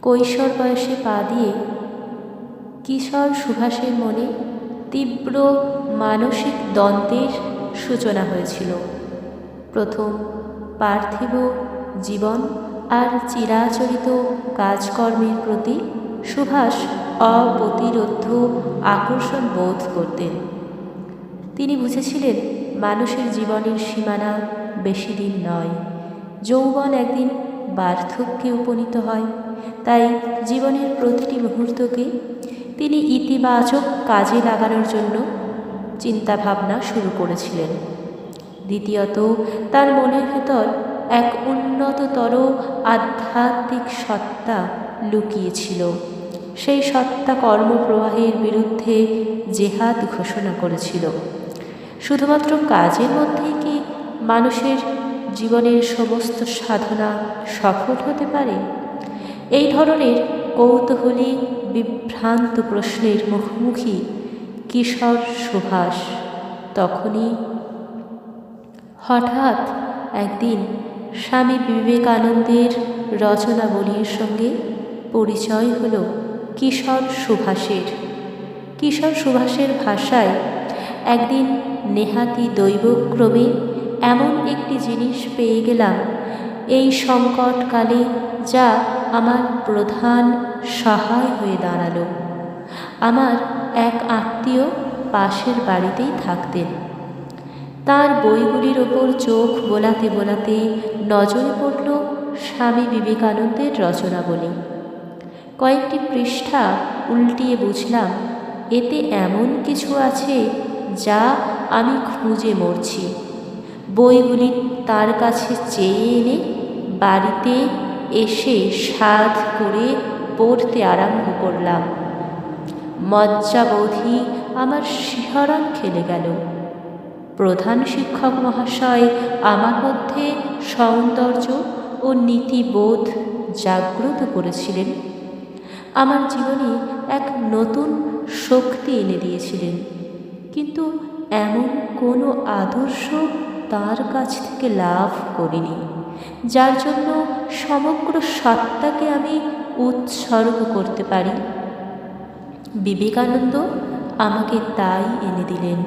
কৈশোর বয়সে পা দিয়ে কিশোর সুভাষের মনে তীব্র মানসিক দ্বন্দ্বের সূচনা হয়েছিল। প্রথম পার্থিব জীবন আর চিরাচরিত কাজকর্মের প্রতি সুভাষ অপ্রতিরোধ্য আকর্ষণ বোধ করতেন। তিনি বুঝেছিলেন মানুষের জীবনের সীমানা বেশি দিন নয়, যৌবন একদিন বার্ধক্যে উপনীত হয়। তাই জীবনের প্রতিটি মুহূর্তকে তিনি ইতিবাচক কাজে লাগানোর জন্য চিন্তাভাবনা শুরু করেছিলেন। দ্বিতীয়ত, তার মনের ভেতর এক উন্নততর আধ্যাত্মিক সত্তা লুকিয়েছিল। সেই সত্তা কর্মপ্রবাহের বিরুদ্ধে জেহাদ ঘোষণা করেছিল। শুধুমাত্র কাজের মধ্যেই কি মানুষের জীবনের সমস্ত সাধনা সফল হতে পারে? এই ধরনের কৌতূহলী বিভ্রান্ত প্রশ্নের মুখোমুখি কিশোর সুভাষ। তখনই হঠাৎ একদিন স্বামী বিবেকানন্দের রচনাবলীর সঙ্গে পরিচয় হল কিশোর সুভাষের। কিশোর সুভাষের ভাষায় একদিন নেহাতি দৈবক্রমে এমন একটি জিনিস পেয়ে গেলাম এই সংকটকালে, যা আমার প্রধান সহায় হয়ে দাঁড়ালো। আমার এক আত্মীয় পাশের বাড়িতেই থাকতেন। তার বইগুলির ওপর চোখ বোলাতে বোলাতে নজরে পড়ল স্বামী বিবেকানন্দের রচনাবলী। কয়েকটি পৃষ্ঠা উল্টিয়ে বুঝলাম এতে এমন কিছু আছে যা আমি খুঁজে মরছি। বইগুলি তার কাছে চেয়ে এনে বাড়িতে এসে সাধ করে পড়তে আরম্ভ করলাম। মজ্জাবোধি আমার শিহরণ খেলে গেল। প্রধান শিক্ষক মহাশয় আমার মধ্যে সৌন্দর্য ও নীতিবোধ জাগ্রত করেছিলেন। আমার জীবনে এক নতুন শক্তি এনে দিয়েছিলেন, কিন্তু এমন কোনো আদর্শ তার কাছ থেকে লাভ করিনি যার জন্য সমগ্র সত্তাকে আমি উৎসর্গ করতে পারি। বিবেকানন্দ আমাকে তাই এনে দিলেন।